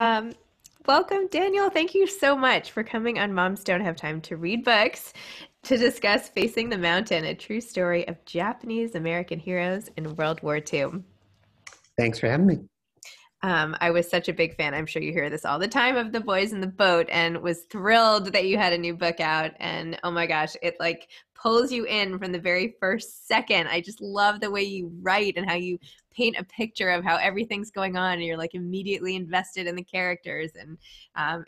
Um, Welcome, Daniel. Thank you so much for coming on Moms Don't Have Time to Read Books to discuss Facing the Mountain, a true story of Japanese American heroes in World War II. Thanks for having me. I was such a big fan. I'm sure you hear this all the time of The Boys in the Boat, and was thrilled that you had a new book out. And oh my gosh, it like pulls you in from the very first second. I just love the way you write and how you paint a picture of how everything's going on, and you're like immediately invested in the characters. And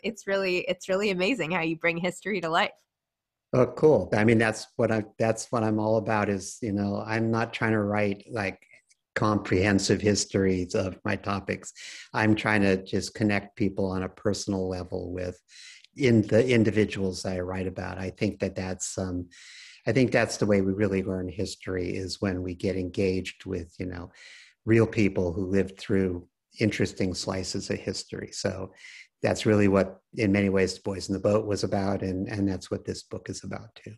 it's really amazing how you bring history to life. Oh, cool. I mean, that's what I'm all about is, I'm not trying to write like comprehensive histories of my topics. I'm trying to just connect people on a personal level with in the individuals I write about. I think that's the way we really learn history is when we get engaged with, real people who lived through interesting slices of history. So that's really what, in many ways, The Boys in the Boat was about, and that's what this book is about too.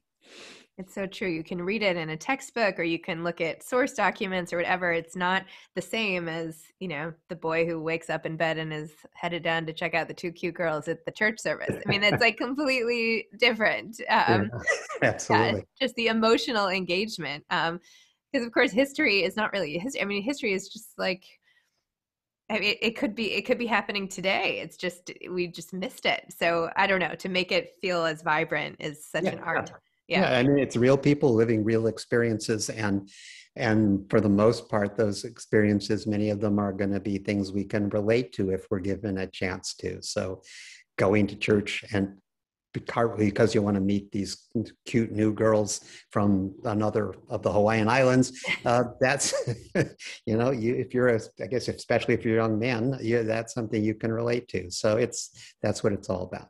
It's so true. You can read it in a textbook or you can look at source documents or whatever. It's not the same as, the boy who wakes up in bed and is headed down to check out the two cute girls at the church service. I mean, it's like completely different. Yeah, Yeah, absolutely. just the emotional engagement. Because of course history is not really history. I mean, history is just like, I mean, it could be happening today. It's just we just missed it. So I don't know. To make it feel as vibrant is such Yeah, an yeah, art. Yeah. yeah. I mean, it's real people living real experiences, and for the most part, those experiences, many of them are going to be things we can relate to if we're given a chance to. So, going to church and partly because you want to meet these cute new girls from another of the Hawaiian Islands. That's, if you're I guess, especially if you're a young man, that's something you can relate to. So that's what it's all about.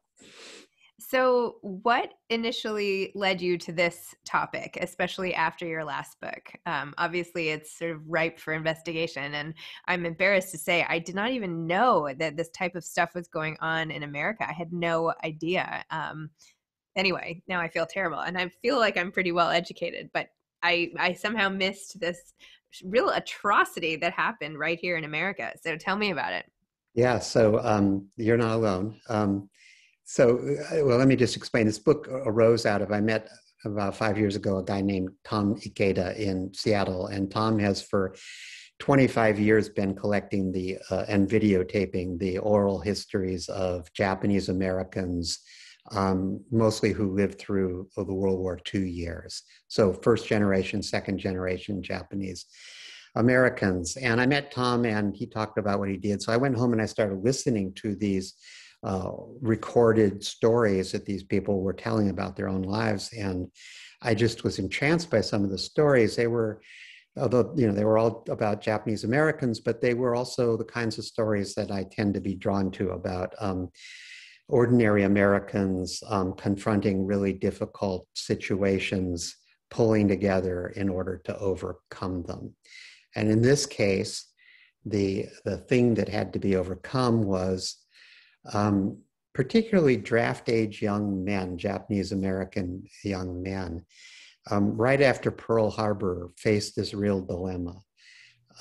So, what initially led you to this topic, especially after your last book? Obviously, it's sort of ripe for investigation, and I'm embarrassed to say I did not even know that this type of stuff was going on in America. I had no idea. Anyway, now I feel terrible, and I feel like I'm pretty well educated, but I somehow missed this real atrocity that happened right here in America. So, tell me about it. Yeah. So you're not alone. Well, let me just explain. This book arose out of I met about 5 years ago a guy named Tom Ikeda in Seattle, and Tom has for 25 years been collecting and videotaping the oral histories of Japanese Americans, mostly who lived through the World War II years. So first generation, second generation Japanese Americans. And I met Tom and he talked about what he did. So I went home and I started listening to these recorded stories that these people were telling about their own lives. And I just was entranced by some of the stories. Although, they were all about Japanese Americans, but they were also the kinds of stories that I tend to be drawn to about ordinary Americans confronting really difficult situations, pulling together in order to overcome them. And in this case, the thing that had to be overcome was particularly draft age young men, Japanese American young men, right after Pearl Harbor faced this real dilemma.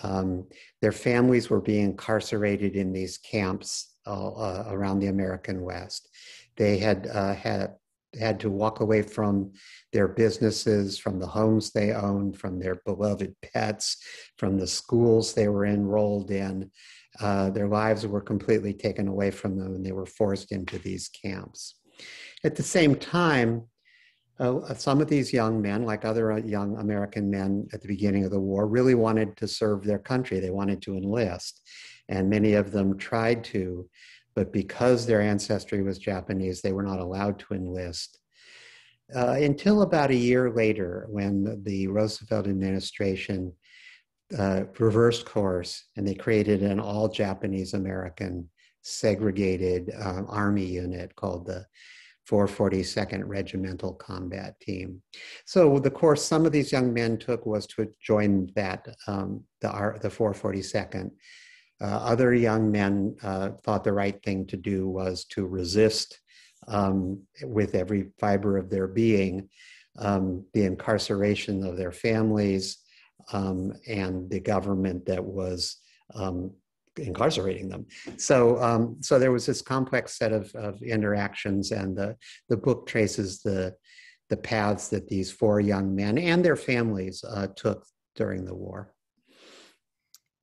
Um, their families were being incarcerated in these camps around the American West. They had to walk away from their businesses, from the homes they owned, from their beloved pets, from the schools they were enrolled in. Their lives were completely taken away from them, and they were forced into these camps. At the same time, some of these young men, like other young American men at the beginning of the war, really wanted to serve their country. They wanted to enlist. And many of them tried to, but because their ancestry was Japanese, they were not allowed to enlist. Until about a year later, when the Roosevelt administration reversed course and they created an all Japanese American segregated army unit called the 442nd Regimental Combat Team. So the course some of these young men took was to join the 442nd. Other young men thought the right thing to do was to resist with every fiber of their being the incarceration of their families and the government that was incarcerating them. So there was this complex set of interactions, and the book traces the paths that these 4 young men and their families took during the war.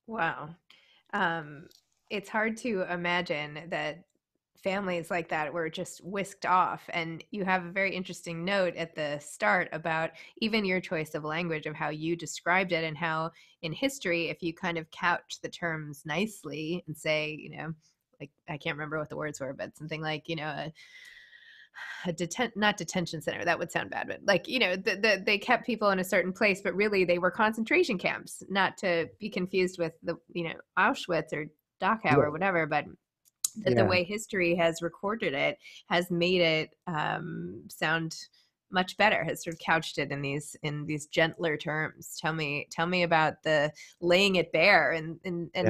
Wow. Um, it's hard to imagine that families like that were just whisked off. And you have a very interesting note at the start about even your choice of language, of how you described it, and how in history, if you kind of couch the terms nicely and say, like, I can't remember what the words were, but something like, not detention center, that would sound bad, but like, they kept people in a certain place, but really they were concentration camps, not to be confused with the Auschwitz or Dachau or whatever, but that the Yeah. way history has recorded it has made it sound much better, has sort of couched it in these gentler terms. Tell me about the laying it bare and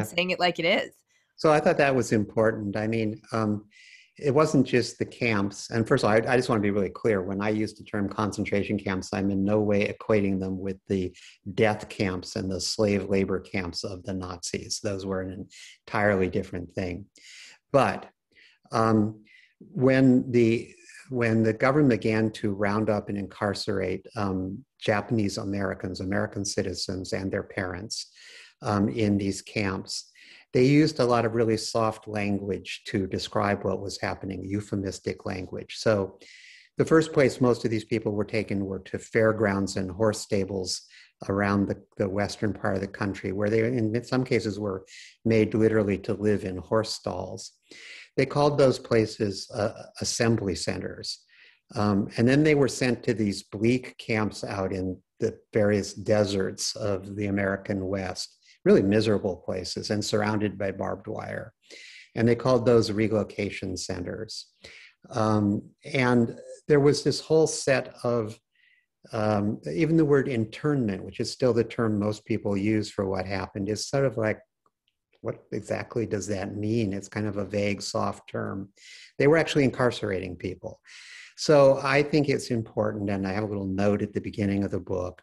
saying it like it is. So I thought that was important. I mean, it wasn't just the camps. And first of all, I just want to be really clear. When I use the term concentration camps, I'm in no way equating them with the death camps and the slave labor camps of the Nazis. Those were an entirely different thing. But when the government began to round up and incarcerate Japanese Americans, American citizens, and their parents in these camps, they used a lot of really soft language to describe what was happening, euphemistic language. So the first place most of these people were taken were to fairgrounds and horse stables around the western part of the country, where they, in some cases, were made literally to live in horse stalls. They called those places assembly centers. And then they were sent to these bleak camps out in the various deserts of the American West, really miserable places and surrounded by barbed wire. And they called those relocation centers. And there was this whole set of, even the word internment, which is still the term most people use for what happened, is sort of like, what exactly does that mean? It's kind of a vague, soft term. They were actually incarcerating people. So I think it's important, and I have a little note at the beginning of the book,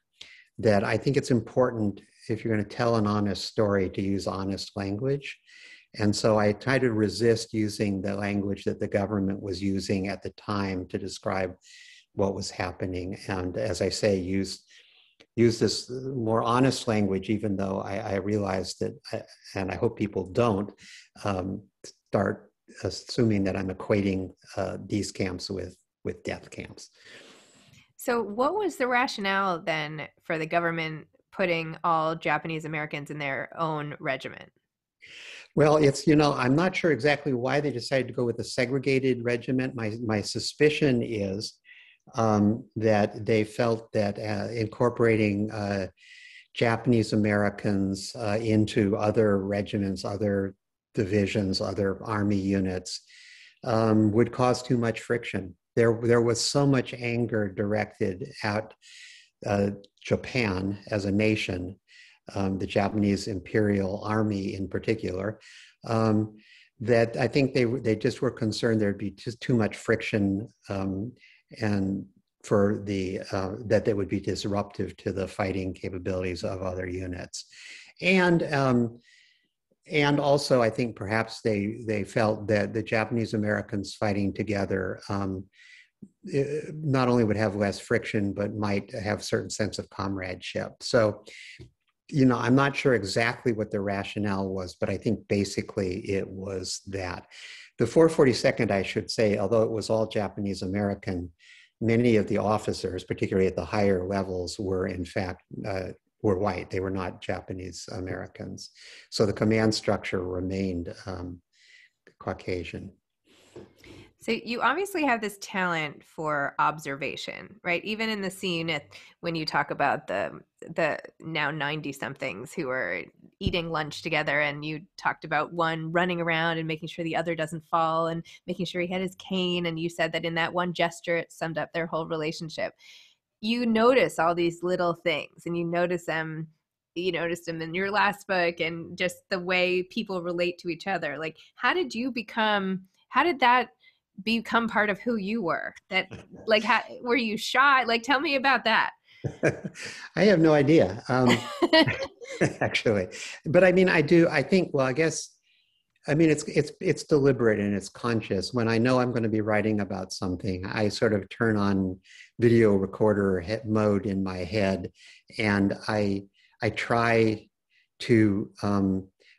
that I think it's important, if you're going to tell an honest story, to use honest language. And so I try to resist using the language that the government was using at the time to describe what was happening. And as I say, use this more honest language, even though I realize that, and I hope people don't start assuming that I'm equating these camps with death camps. So what was the rationale then for the government putting all Japanese Americans in their own regiment? Well, it's, I'm not sure exactly why they decided to go with a segregated regiment. My suspicion is that they felt that incorporating Japanese Americans into other regiments, other divisions, other army units would cause too much friction. There was so much anger directed at Japan as a nation, the Japanese Imperial Army in particular, that I think they just were concerned there'd be just too much friction, and for that they would be disruptive to the fighting capabilities of other units. And also, I think perhaps they felt that the Japanese Americans fighting together not only would have less friction, but might have a certain sense of comradeship. So, I'm not sure exactly what the rationale was, but I think basically it was that. The 442nd, I should say, although it was all Japanese American, many of the officers, particularly at the higher levels, were in fact were white. They were not Japanese Americans. So the command structure remained Caucasian. So you obviously have this talent for observation, right? Even in the scene when you talk about the now 90 somethings who are eating lunch together, and you talked about one running around and making sure the other doesn't fall and making sure he had his cane, and you said that in that one gesture it summed up their whole relationship. You notice all these little things, and you noticed them in your last book, and just the way people relate to each other. Like, how did that become part of who you were? That, like, were you shy? Like, tell me about that. I have no idea, actually. But I mean, I think, well, I guess I mean, it's deliberate and it's conscious. When I know I'm going to be writing about something, I sort of turn on video recorder mode in my head, and I try to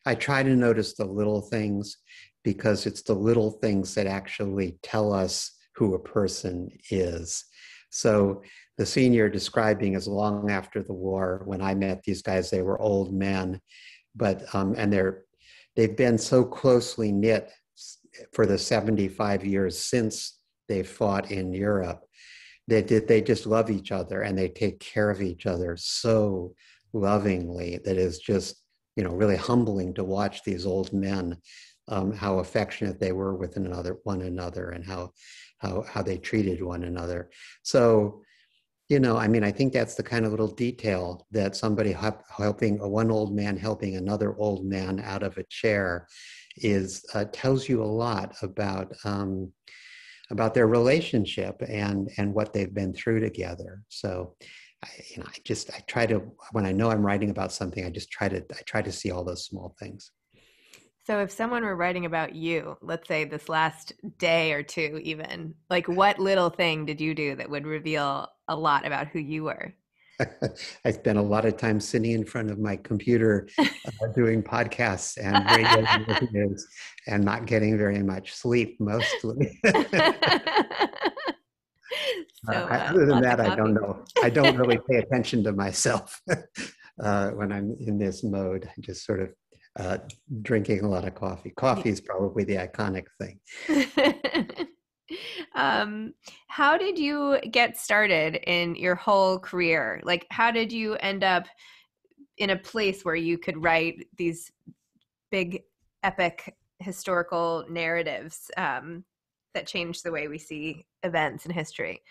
I try to notice the little things, because it's the little things that actually tell us who a person is. So the scene you're describing is long after the war. When I met these guys, they were old men, but and they've been so closely knit for the 75 years since they fought in Europe. They just love each other, and they take care of each other so lovingly that is just, really humbling to watch these old men, how affectionate they were with one another, and how they treated one another. So, I mean, I think that's the kind of little detail that somebody helping one old man helping another old man out of a chair is tells you a lot about their relationship and what they've been through together. So, I try to, when I know I'm writing about something, I try to see all those small things. So if someone were writing about you, let's say this last day or two, even, like what little thing did you do that would reveal a lot about who you were? I spent a lot of time sitting in front of my computer doing podcasts and radio interviews and not getting very much sleep mostly. Other than Lots of that, I don't coffee. know. I don't really pay attention to myself when I'm in this mode. I just sort of uh, drinking a lot of coffee. Coffee is probably the iconic thing. um, how did you get started in your whole career? Like, how did you end up in a place where you could write these big, epic historical narratives that change the way we see events in history?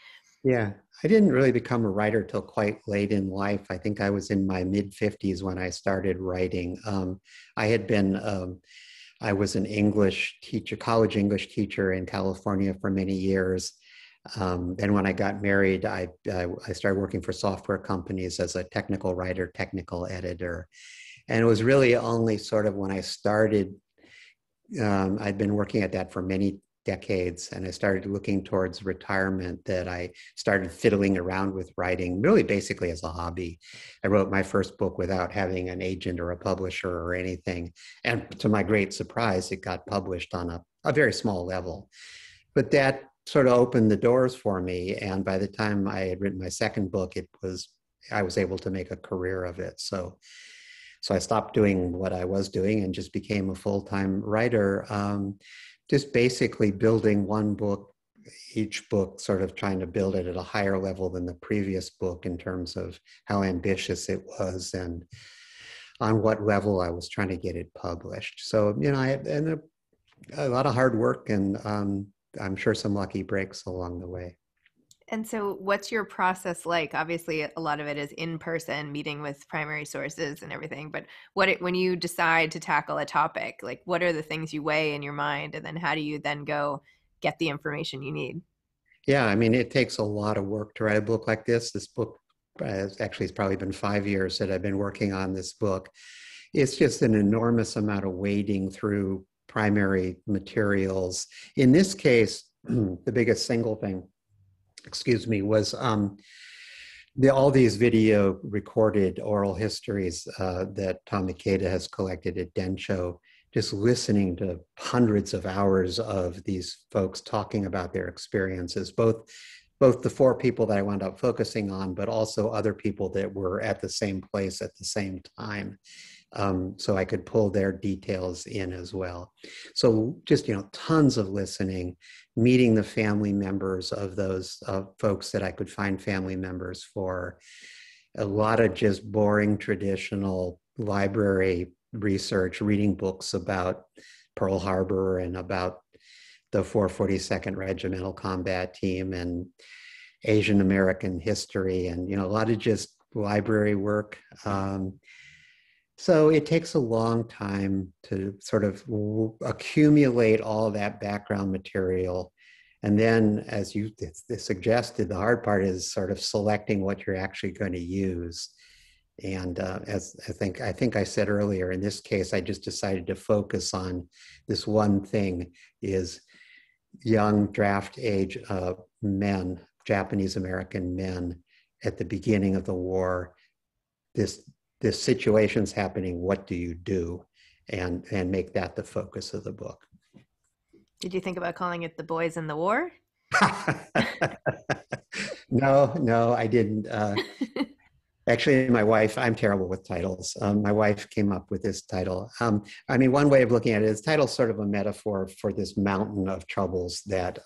Yeah, I didn't really become a writer till quite late in life. I think I was in my mid 50s when I started writing. I had been, I was an English teacher, college English teacher in California for many years. Then when I got married, I started working for software companies as a technical writer, technical editor. And it was really only sort of when I started, I'd been working at that for many decades, and I started looking towards retirement that I started fiddling around with writing, really basically as a hobby. I wrote my first book without having an agent or a publisher or anything. And to my great surprise, it got published on a very small level. But that sort of opened the doors for me. And by the time I had written my second book, I was able to make a career of it. So I stopped doing what I was doing and just became a full-time writer, just basically building one book, each book sort of trying to build it at a higher level than the previous book in terms of how ambitious it was and on what level I was trying to get it published. So, I had a lot of hard work, and I'm sure some lucky breaks along the way. And so, what's your process like? Obviously, a lot of it is in person, meeting with primary sources and everything. But when you decide to tackle a topic, like what are the things you weigh in your mind, and then how do you then go get the information you need? Yeah, I mean, it takes a lot of work to write a book like this. This book, actually, it's probably been 5 years that I've been working on this book. It's just an enormous amount of wading through primary materials. In this case, the biggest single thing, was all these video recorded oral histories that Tom Ikeda has collected at Densho, just listening to hundreds of hours of these folks talking about their experiences, both the four people that I wound up focusing on, but also other people that were at the same place at the same time. So I could pull their details in as well. So just, tons of listening, meeting the family members of those folks that I could find family members for, a lot of just boring traditional library research, reading books about Pearl Harbor and about the 442nd Regimental Combat Team and Asian American history, and, a lot of just library work. So it takes a long time to sort of accumulate all of that background material. And then, as you suggested, the hard part is sort of selecting what you're actually going to use. And as I think I said earlier, in this case, I just decided to focus on this one thing: is young draft age men, Japanese American men, at the beginning of the war. This this situation's happening. What do you do? And make that the focus of the book. Did you think about calling it The Boys in the War? No, I didn't. Actually, my wife, I'm terrible with titles. My wife came up with this title. I mean, one way of looking at it is title's sort of a metaphor for this mountain of troubles that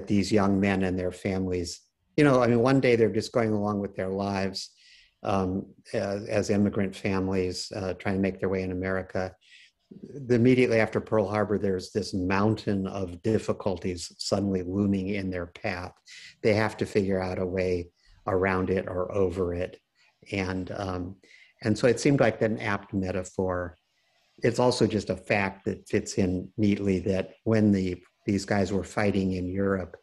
these young men and their families, I mean, one day they're just going along with their lives as immigrant families trying to make their way in America. Immediately after Pearl Harbor, there's this mountain of difficulties suddenly looming in their path. They have to figure out a way around it or over it. And so it seemed like an apt metaphor. It's also just a fact that fits in neatly that when these guys were fighting in Europe,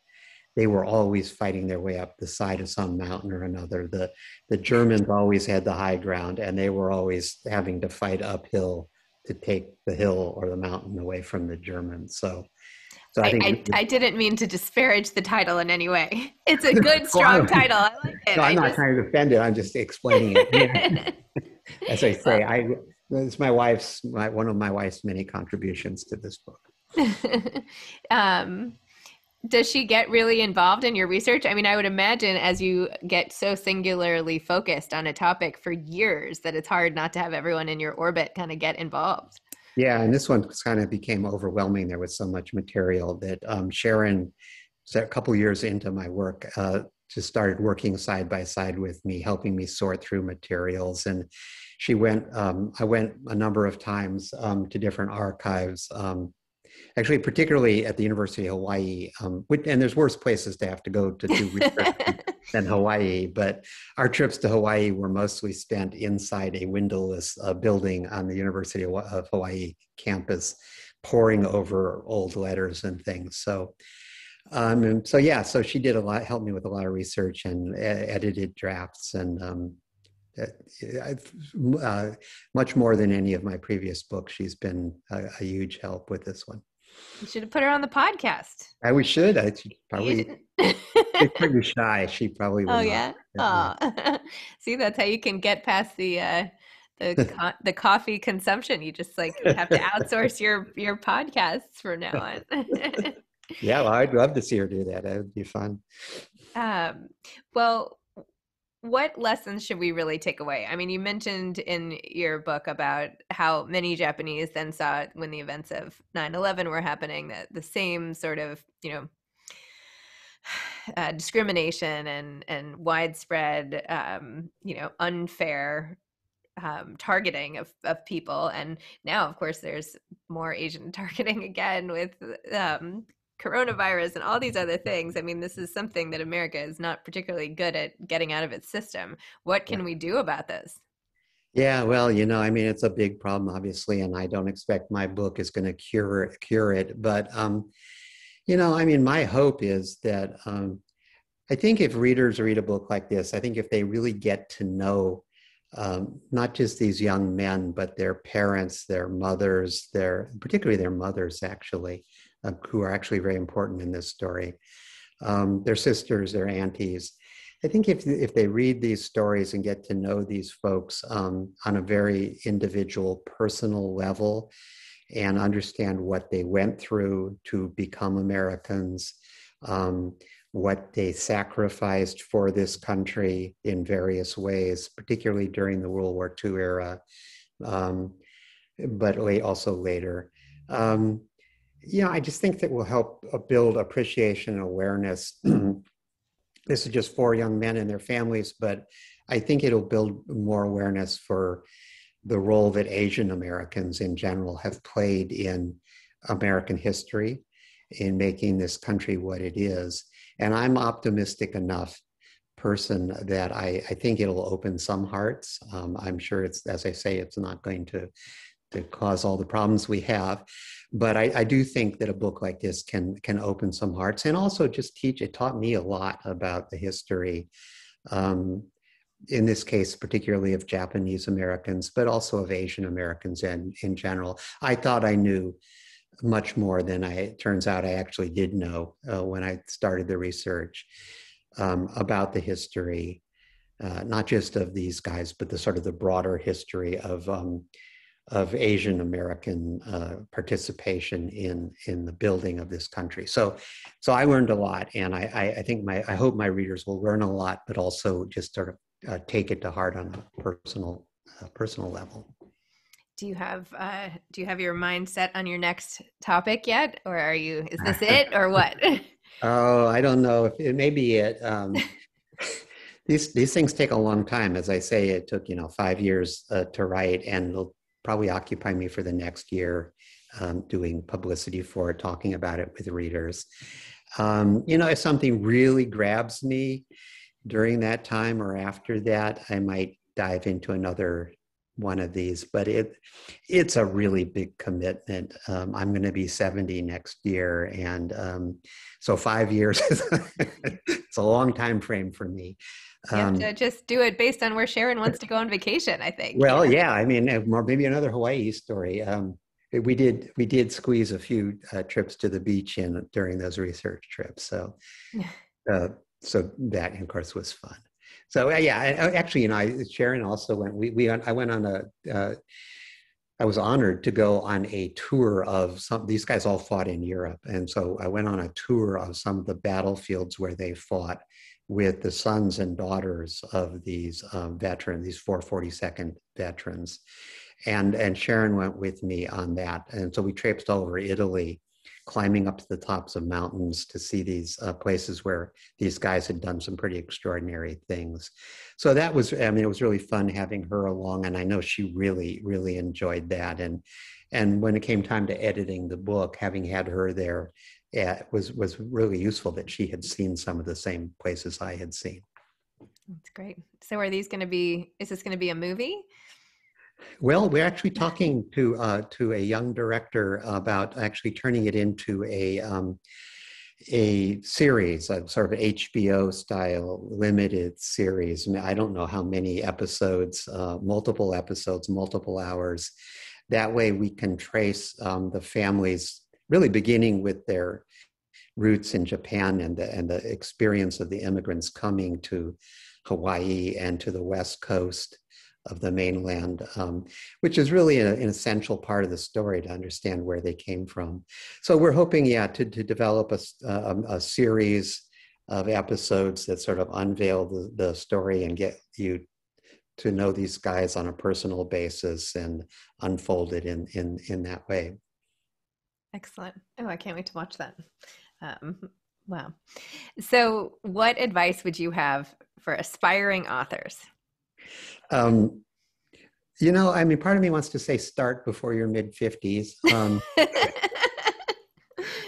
they were always fighting their way up the side of some mountain or another. The Germans always had the high ground, and they were always having to fight uphill to take the hill or the mountain away from the Germans. So I think I didn't mean to disparage the title in any way. It's a good, well, strong title. I like it. no, I'm not trying to defend it. I'm just explaining it. Yeah. As I say, it's one of my wife's many contributions to this book. um, does she get really involved in your research? I mean, I would imagine as you get so singularly focused on a topic for years that it's hard not to have everyone in your orbit kind of get involved. Yeah, and this one kind of became overwhelming. There was so much material that Sharon, a couple years into my work, just started working side by side with me, helping me sort through materials. And I went a number of times to different archives, actually, particularly at the University of Hawaii. And there's worse places to have to go to do research than Hawaii, but our trips to Hawaii were mostly spent inside a windowless building on the University of Hawaii campus, poring over old letters and things. So she did a lot, helped me with a lot of research and edited drafts, and much more than any of my previous books. She's been a huge help with this one. You should have put her on the podcast. We should. I probably she's pretty shy. She probably would. Oh yeah. Oh. See, that's how you can get past the coffee consumption. You just have to outsource your podcasts from now on. Yeah, well, I'd love to see her do that. That would be fun. Well, what lessons should we really take away? I mean, you mentioned in your book about how many Japanese then saw when the events of 9/11 were happening that the same sort of, discrimination and widespread, unfair targeting of people. And now, of course, there's more Asian targeting again with coronavirus and all these other things. I mean, this is something that America is not particularly good at getting out of its system. What can we do about this? Yeah, well, I mean, it's a big problem, obviously, and I don't expect my book is going to cure it. But, I mean, my hope is that I think if readers read a book like this, I think if they really get to know not just these young men, but their parents, their mothers, particularly their mothers, actually, who are actually very important in this story, their sisters, their aunties. I think if they read these stories and get to know these folks on a very individual, personal level and understand what they went through to become Americans, what they sacrificed for this country in various ways, particularly during the World War II era, but also later. I just think that will help build appreciation and awareness. This is just for young men and their families, but I think it'll build more awareness for the role that Asian Americans in general have played in American history, in making this country what it is. And I'm optimistic enough person that I think it'll open some hearts. I'm sure as I say, it's not going to cause all the problems we have. But I do think that a book like this can open some hearts and also just it taught me a lot about the history. in this case, particularly of Japanese Americans, but also of Asian Americans in general. I thought I knew much more than it turns out I actually did know when I started the research about the history, not just of these guys, but the sort of the broader history of Asian American participation in the building of this country. So I learned a lot, and I think I hope my readers will learn a lot, but also just sort of take it to heart on a personal level. Do you have your mind set on your next topic yet, or is this it, or what? Oh, I don't know if it may be it. These things take a long time. As I say, it took 5 years to write, and it'll probably occupy me for the next year, doing publicity for it, talking about it with readers. If something really grabs me during that time or after that, I might dive into another one of these, but it's a really big commitment. I'm going to be 70 next year, and so 5 years it's a long time frame for me. You have to just do it based on where Sharon wants to go on vacation, I think. Well, yeah, I mean, maybe another Hawaii story. We did squeeze a few trips to the beach during those research trips, so that, of course, was fun. So yeah, actually, Sharon also went. I went on I was honored to go on a tour of these guys all fought in Europe. And so I went on a tour of some of the battlefields where they fought with the sons and daughters of these veterans, these 442nd veterans. And Sharon went with me on that. And so we traipsed over Italy, climbing up to the tops of mountains to see these places where these guys had done some pretty extraordinary things. So that was, it was really fun having her along, and I know she really, really enjoyed that. And when it came time to editing the book, having had her there, it was really useful that she had seen some of the same places I had seen. That's great. So is this going to be a movie? Well, we're actually talking to a young director about actually turning it into a series, a sort of HBO style limited series. I don't know how many episodes, multiple hours. That way we can trace the families, really beginning with their roots in Japan and the experience of the immigrants coming to Hawaii and to the West Coast of the mainland, which is really an essential part of the story to understand where they came from. So we're hoping, to develop a series of episodes that sort of unveil the story and get you to know these guys on a personal basis and unfold it in that way. Excellent. Oh, I can't wait to watch that. Wow. So what advice would you have for aspiring authors? Part of me wants to say start before your mid-50s,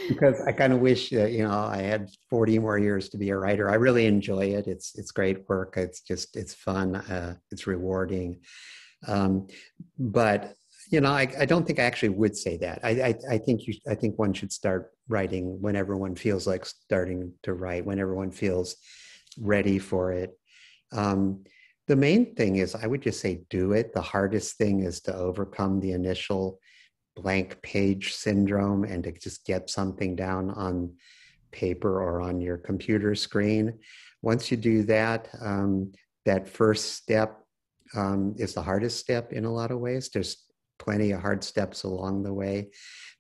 because I kind of wish that, I had 40 more years to be a writer. I really enjoy it. It's great work. It's fun. It's rewarding. But I don't think I actually would say that. I think one should start writing whenever one feels like starting to write, whenever one feels ready for it. The main thing is, I would just say do it. The hardest thing is to overcome the initial blank page syndrome and to just get something down on paper or on your computer screen. Once you do that, that first step is the hardest step in a lot of ways. There's plenty of hard steps along the way,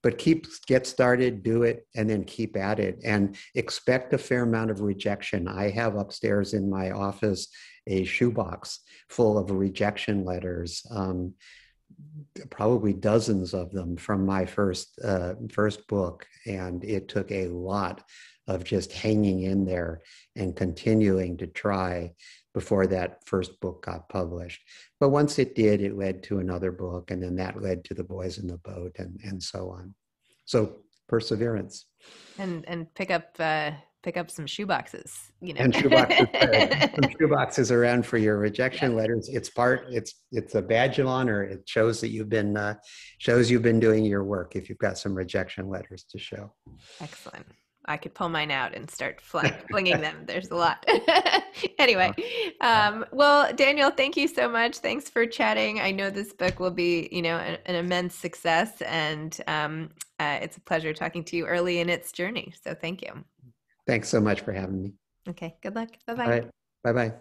but get started, do it, and then keep at it, and expect a fair amount of rejection. I have upstairs in my office a shoebox full of rejection letters, probably dozens of them from my first book, and it took a lot of just hanging in there and continuing to try before that first book got published. But once it did, it led to another book, and then that led to The Boys in the Boat, and so on. So perseverance. And pick up some shoeboxes, And shoeboxes around for your rejection letters. It's a badge of honor. It shows that you've been doing your work if you've got some rejection letters to show. Excellent. I could pull mine out and start flinging them. There's a lot. Anyway, Uh, uh, well, Daniel, thank you so much. Thanks for chatting. I know this book will be, an immense success, and it's a pleasure talking to you early in its journey. So thank you. Thanks so much for having me. Okay, good luck. All Bye-bye. right. Bye bye.